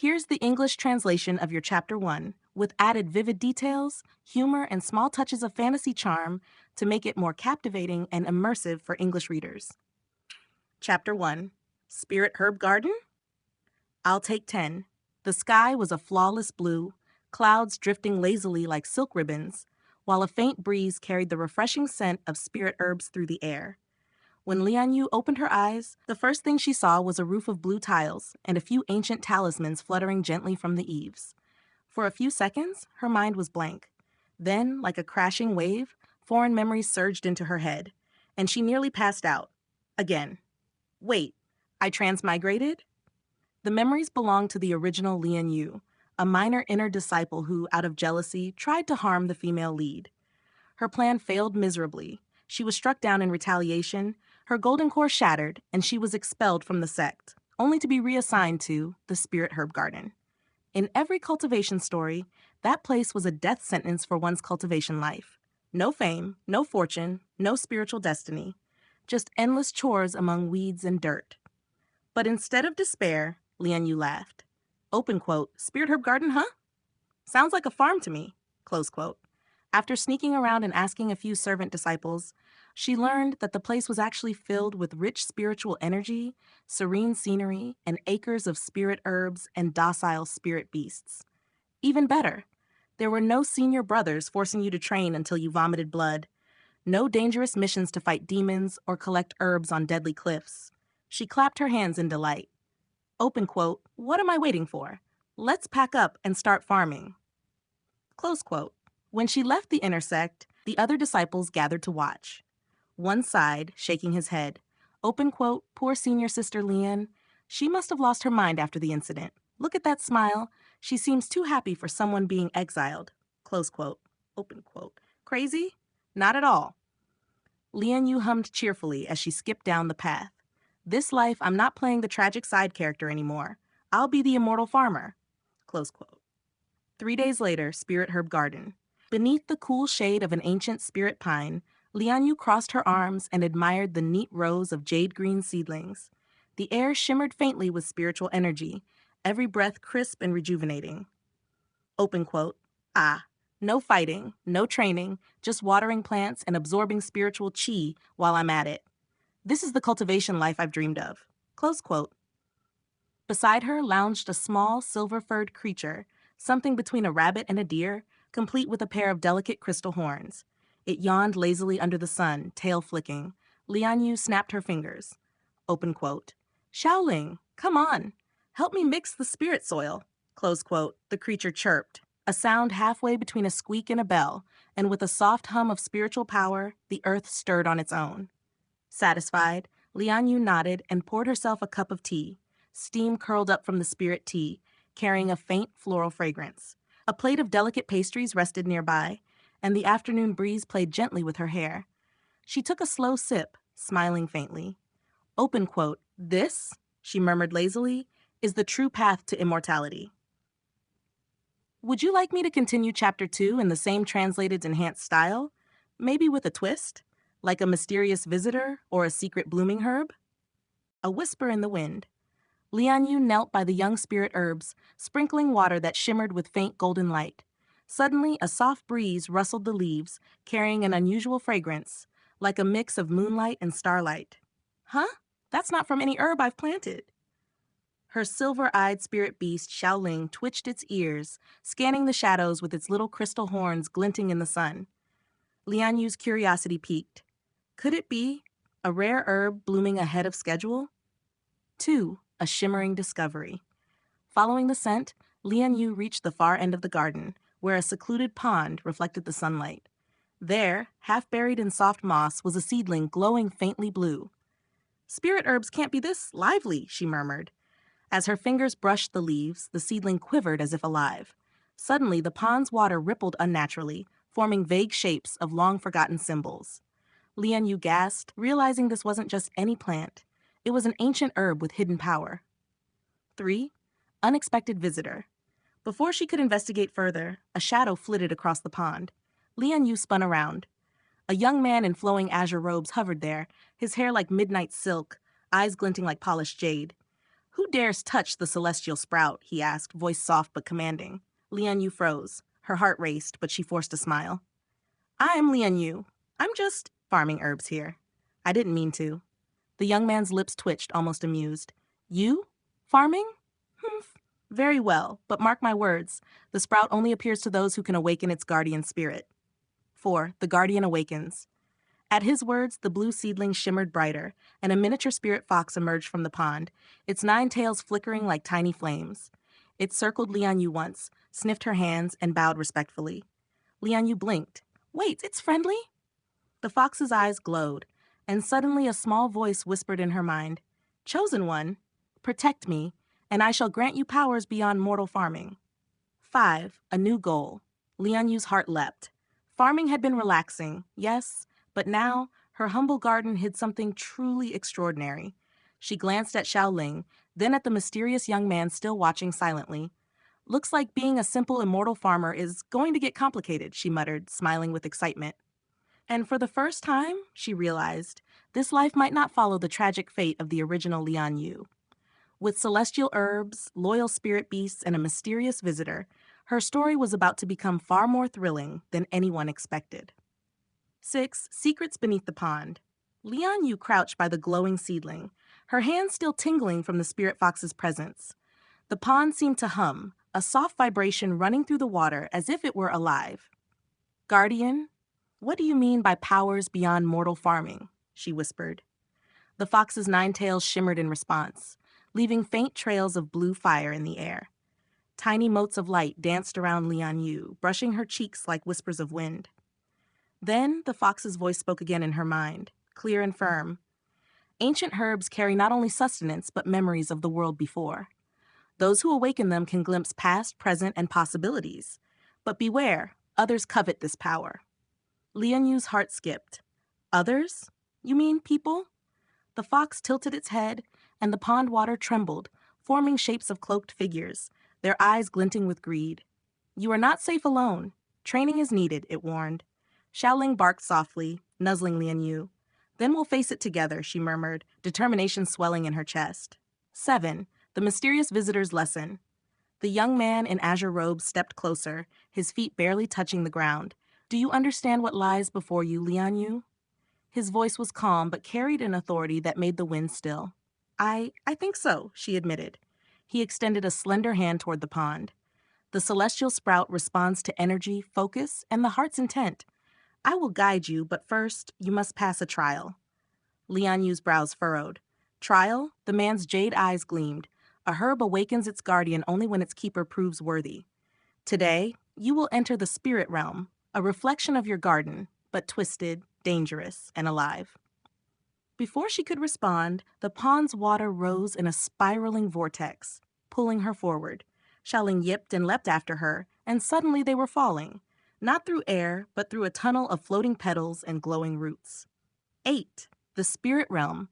Here's the English translation of your Chapter 1, with added vivid details, humor, and small touches of fantasy charm to make it more captivating and immersive for English readers. Chapter 1, Spirit Herb Garden? I'll take 10. The sky was a flawless blue, clouds drifting lazily like silk ribbons, while a faint breeze carried the refreshing scent of spirit herbs through the air. When Lian Yu opened her eyes, the first thing she saw was a roof of blue tiles and a few ancient talismans fluttering gently from the eaves. For a few seconds, her mind was blank. Then, like a crashing wave, foreign memories surged into her head, and she nearly passed out. Again. Wait, I transmigrated? The memories belonged to the original Lian Yu, a minor inner disciple who, out of jealousy, tried to harm the female lead. Her plan failed miserably. She was struck down in retaliation, her golden core shattered, and she was expelled from the sect, only to be reassigned to the Spirit Herb Garden. In every cultivation story, that place was a death sentence for one's cultivation life. No fame, no fortune, no spiritual destiny, just endless chores among weeds and dirt. But instead of despair, Lian Yu laughed. Open quote, Spirit Herb Garden, huh? Sounds like a farm to me, close quote. After sneaking around and asking a few servant disciples, she learned that the place was actually filled with rich spiritual energy, serene scenery, and acres of spirit herbs and docile spirit beasts. Even better, there were no senior brothers forcing you to train until you vomited blood, no dangerous missions to fight demons or collect herbs on deadly cliffs. She clapped her hands in delight. Open quote, what am I waiting for? Let's pack up and start farming. Close quote. When she left the Inner Sect, the other disciples gathered to watch. One sighed, shaking his head. Open quote, poor senior sister Lian. She must have lost her mind after the incident. Look at that smile. She seems too happy for someone being exiled. Close quote. Open quote. Crazy? Not at all. Lian Yu hummed cheerfully as she skipped down the path. This life, I'm not playing the tragic side character anymore. I'll be the immortal farmer. Close quote. 3 days later, Spirit Herb Garden. Beneath the cool shade of an ancient spirit pine, Lian Yu crossed her arms and admired the neat rows of jade-green seedlings. The air shimmered faintly with spiritual energy, every breath crisp and rejuvenating. Open quote, no fighting, no training, just watering plants and absorbing spiritual chi while I'm at it. This is the cultivation life I've dreamed of. Close quote. Beside her lounged a small, silver-furred creature, something between a rabbit and a deer, complete with a pair of delicate crystal horns. It yawned lazily under the sun, tail flicking. Lian Yu snapped her fingers. Open quote. Xiaoling, come on. Help me mix the spirit soil. Close quote. The creature chirped, a sound halfway between a squeak and a bell, and with a soft hum of spiritual power, the earth stirred on its own. Satisfied, Lian Yu nodded and poured herself a cup of tea. Steam curled up from the spirit tea, carrying a faint floral fragrance. A plate of delicate pastries rested nearby, and the afternoon breeze played gently with her hair. She took a slow sip, smiling faintly. Open quote, this, she murmured lazily, is the true path to immortality. Would you like me to continue Chapter 2 in the same translated enhanced style? Maybe with a twist? Like a mysterious visitor or a secret blooming herb? A whisper in the wind. Lian Yu knelt by the young spirit herbs, sprinkling water that shimmered with faint golden light. Suddenly, a soft breeze rustled the leaves, carrying an unusual fragrance, like a mix of moonlight and starlight. Huh? That's not from any herb I've planted. Her silver-eyed spirit beast, Xiaoling, twitched its ears, scanning the shadows with its little crystal horns glinting in the sun. Lian Yu's curiosity piqued. Could it be a rare herb blooming ahead of schedule? 2. A shimmering discovery. Following the scent, Lian Yu reached the far end of the garden, where a secluded pond reflected the sunlight. There, half buried in soft moss, was a seedling glowing faintly blue. Spirit herbs can't be this lively, she murmured. As her fingers brushed the leaves, the seedling quivered as if alive. Suddenly, the pond's water rippled unnaturally, forming vague shapes of long-forgotten symbols. Lian Yu gasped, realizing this wasn't just any plant. It was an ancient herb with hidden power. 3. Unexpected visitor. Before she could investigate further, a shadow flitted across the pond. Lian Yu spun around. A young man in flowing azure robes hovered there, his hair like midnight silk, eyes glinting like polished jade. Who dares touch the celestial sprout? He asked, voice soft but commanding. Lian Yu froze. Her heart raced, but she forced a smile. I'm Lian Yu. I'm just farming herbs here. I didn't mean to. The young man's lips twitched, almost amused. You? Farming? Humph. Very well, but mark my words. The sprout only appears to those who can awaken its guardian spirit. 4. The guardian awakens. At his words, the blue seedling shimmered brighter, and a miniature spirit fox emerged from the pond, its 9 tails flickering like tiny flames. It circled Lian Yu once, sniffed her hands, and bowed respectfully. Lian Yu blinked. Wait, it's friendly? The fox's eyes glowed, and suddenly a small voice whispered in her mind, Chosen one, protect me, and I shall grant you powers beyond mortal farming. 5. A new goal. Lian Yu's heart leapt. Farming had been relaxing, yes, but now her humble garden hid something truly extraordinary. She glanced at Xiaoling, then at the mysterious young man still watching silently. Looks like being a simple immortal farmer is going to get complicated, she muttered, smiling with excitement. And for the first time, she realized, this life might not follow the tragic fate of the original Lian Yu. With celestial herbs, loyal spirit beasts, and a mysterious visitor, her story was about to become far more thrilling than anyone expected. 6. Secrets beneath the pond. Lian Yu crouched by the glowing seedling, her hands still tingling from the spirit fox's presence. The pond seemed to hum, a soft vibration running through the water as if it were alive. Guardian, what do you mean by powers beyond mortal farming? She whispered. The fox's 9 tails shimmered in response, leaving faint trails of blue fire in the air. Tiny motes of light danced around Lian Yu, brushing her cheeks like whispers of wind. Then the fox's voice spoke again in her mind, clear and firm. Ancient herbs carry not only sustenance but memories of the world before. Those who awaken them can glimpse past, present, and possibilities. But beware, others covet this power. Lian Yu's heart skipped. Others? You mean people? The fox tilted its head, and the pond water trembled, forming shapes of cloaked figures, their eyes glinting with greed. You are not safe alone. Training is needed, it warned. Xiaoling barked softly, nuzzling Lian Yu. Then we'll face it together, she murmured, determination swelling in her chest. 7. The mysterious visitor's lesson. The young man in azure robes stepped closer, his feet barely touching the ground. Do you understand what lies before you, Lian Yu? His voice was calm but carried an authority that made the wind still. I think so, she admitted. He extended a slender hand toward the pond. The celestial sprout responds to energy, focus, and the heart's intent. I will guide you, but first, you must pass a trial. Lian Yu's brows furrowed. Trial? The man's jade eyes gleamed. A herb awakens its guardian only when its keeper proves worthy. Today, you will enter the spirit realm, a reflection of your garden, but twisted, dangerous, and alive. Before she could respond, the pond's water rose in a spiraling vortex, pulling her forward. Xiaoling yipped and leapt after her, and suddenly they were falling, not through air, but through a tunnel of floating petals and glowing roots. 8. The spirit realm.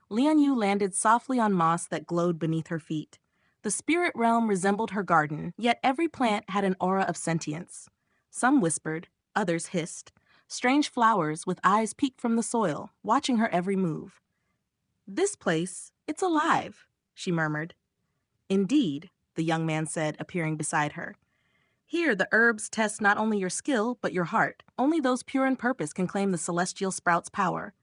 Lian Yu landed softly on moss that glowed beneath her feet. The spirit realm resembled her garden, yet every plant had an aura of sentience. Some whispered, others hissed. Strange flowers with eyes peeked from the soil, watching her every move. This place, it's alive, she murmured. Indeed, the young man said, appearing beside her. Here the herbs test not only your skill, but your heart. Only those pure in purpose can claim the celestial sprout's power.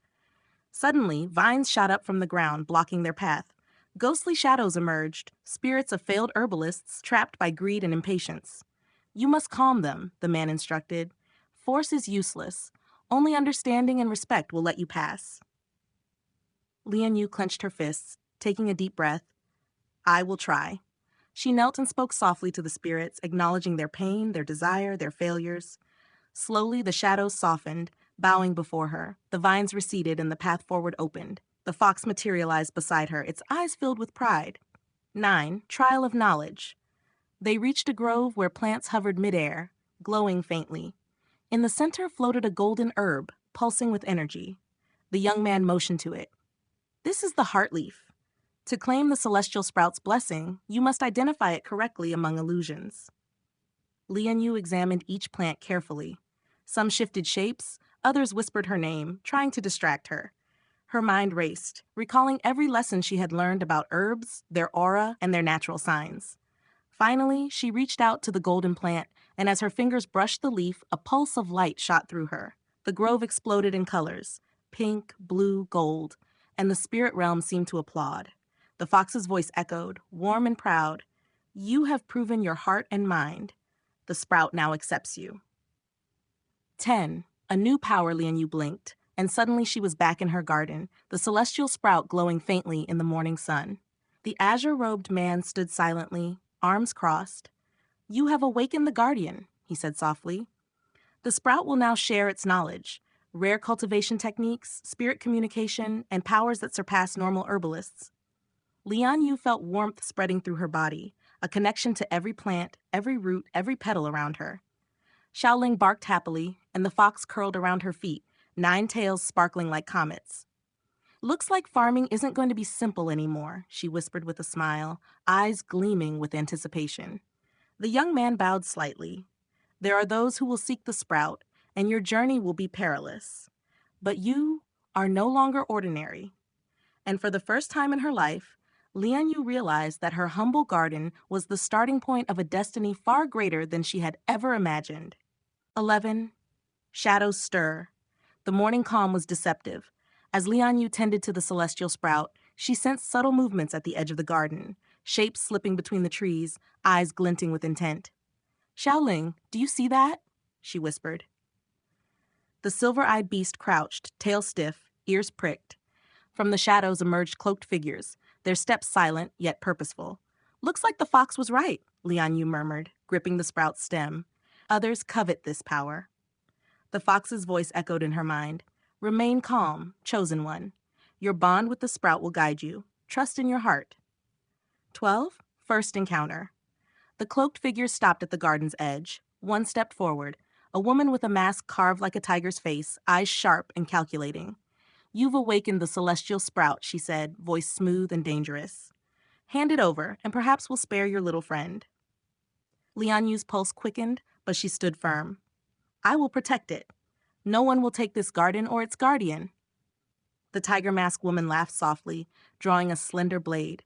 Suddenly, vines shot up from the ground, blocking their path. Ghostly shadows emerged, spirits of failed herbalists trapped by greed and impatience. You must calm them, the man instructed. Force is useless. Only understanding and respect will let you pass. Lian Yu clenched her fists, taking a deep breath. I will try. She knelt and spoke softly to the spirits, acknowledging their pain, their desire, their failures. Slowly, the shadows softened, bowing before her. The vines receded and the path forward opened. The fox materialized beside her, its eyes filled with pride. 9. Trial of knowledge. They reached a grove where plants hovered midair, glowing faintly. In the center floated a golden herb, pulsing with energy. The young man motioned to it. This is the heart leaf. To claim the celestial sprout's blessing, you must identify it correctly among illusions. Lian Yu examined each plant carefully. Some shifted shapes, others whispered her name, trying to distract her. Her mind raced, recalling every lesson she had learned about herbs, their aura, and their natural signs. Finally, she reached out to the golden plant, and as her fingers brushed the leaf, a pulse of light shot through her. The grove exploded in colors, pink, blue, gold, and the spirit realm seemed to applaud. The fox's voice echoed, warm and proud. You have proven your heart and mind. The sprout now accepts you. 10. A new power, Lian Yu blinked, and suddenly she was back in her garden, the celestial sprout glowing faintly in the morning sun. The azure-robed man stood silently, arms crossed. You have awakened the guardian, he said softly. The sprout will now share its knowledge, rare cultivation techniques, spirit communication, and powers that surpass normal herbalists. Lian Yu felt warmth spreading through her body, a connection to every plant, every root, every petal around her. Xiaoling barked happily, and the fox curled around her feet, 9 tails sparkling like comets. Looks like farming isn't going to be simple anymore, she whispered with a smile, eyes gleaming with anticipation. The young man bowed slightly. There are those who will seek the sprout, and your journey will be perilous. But you are no longer ordinary. And for the first time in her life, Lian Yu realized that her humble garden was the starting point of a destiny far greater than she had ever imagined. 11. Shadows stir. The morning calm was deceptive. As Lian Yu tended to the celestial sprout, she sensed subtle movements at the edge of the garden, shapes slipping between the trees, eyes glinting with intent. Xiaoling, do you see that? She whispered. The silver-eyed beast crouched, tail stiff, ears pricked. From the shadows emerged cloaked figures, their steps silent yet purposeful. Looks like the fox was right, Lian Yu murmured, gripping the sprout's stem. Others covet this power. The fox's voice echoed in her mind. Remain calm, chosen one. Your bond with the sprout will guide you. Trust in your heart. 12. First encounter. The cloaked figure stopped at the garden's edge. One stepped forward, a woman with a mask carved like a tiger's face, eyes sharp and calculating. You've awakened the celestial sprout, she said, voice smooth and dangerous. Hand it over, and perhaps we'll spare your little friend. Lian Yu's pulse quickened, but she stood firm. I will protect it. No one will take this garden or its guardian. The tiger mask woman laughed softly, drawing a slender blade.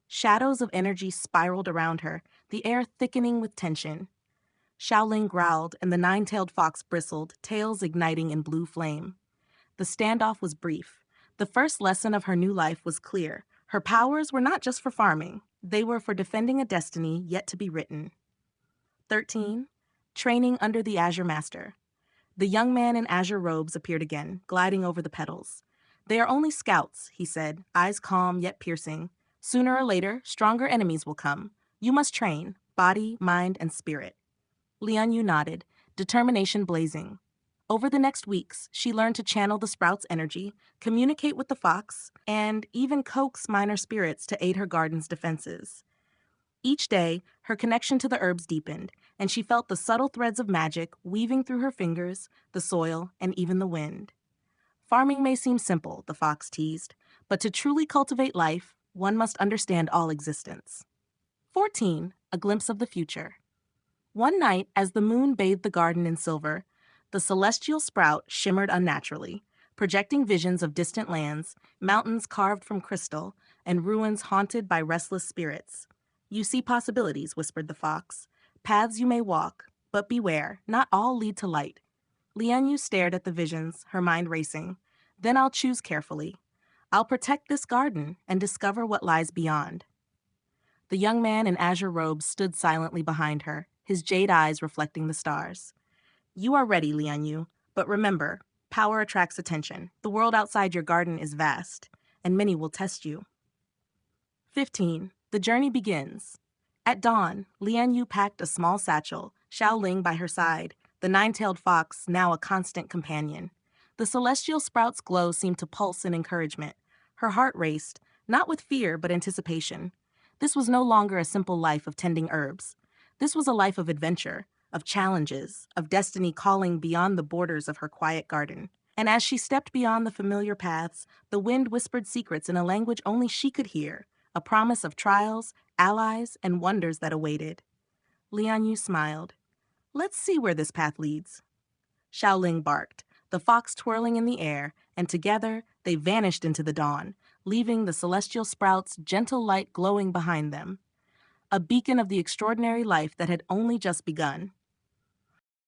Shadows of energy spiraled around her, the air thickening with tension. Xiaoling growled, and the 9-tailed fox bristled, tails igniting in blue flame. The standoff was brief. The first lesson of her new life was clear. Her powers were not just for farming. They were for defending a destiny yet to be written. 13. Training under the Azure Master. The young man in azure robes appeared again, gliding over the petals. They are only scouts, he said, eyes calm yet piercing. Sooner or later, stronger enemies will come. You must train, body, mind, and spirit. Lian Yu nodded, determination blazing. Over the next weeks, she learned to channel the sprout's energy, communicate with the fox, and even coax minor spirits to aid her garden's defenses. Each day, her connection to the herbs deepened, and she felt the subtle threads of magic weaving through her fingers, the soil, and even the wind. Farming may seem simple, the fox teased, but to truly cultivate life, one must understand all existence. 14. A glimpse of the future. One night, as the moon bathed the garden in silver, the celestial sprout shimmered unnaturally, projecting visions of distant lands, mountains carved from crystal, and ruins haunted by restless spirits. You see possibilities, whispered the fox. Paths you may walk, but beware, not all lead to light. Lian Yu stared at the visions, her mind racing. Then I'll choose carefully. I'll protect this garden and discover what lies beyond. The young man in azure robes stood silently behind her, his jade eyes reflecting the stars. You are ready, Lian Yu, but remember, power attracts attention. The world outside your garden is vast, and many will test you. 15. The journey begins. At dawn, Lian Yu packed a small satchel, Xiaoling by her side, the 9-tailed fox now a constant companion. The celestial sprout's glow seemed to pulse in encouragement. Her heart raced, not with fear but anticipation. This was no longer a simple life of tending herbs. This was a life of adventure, of challenges, of destiny calling beyond the borders of her quiet garden. And as she stepped beyond the familiar paths, the wind whispered secrets in a language only she could hear, a promise of trials, allies, and wonders that awaited. Lian Yu smiled. Let's see where this path leads. Xiaoling barked, the fox twirling in the air, and together They vanished into the dawn, leaving the celestial sprout's gentle light glowing behind them, a beacon of the extraordinary life that had only just begun.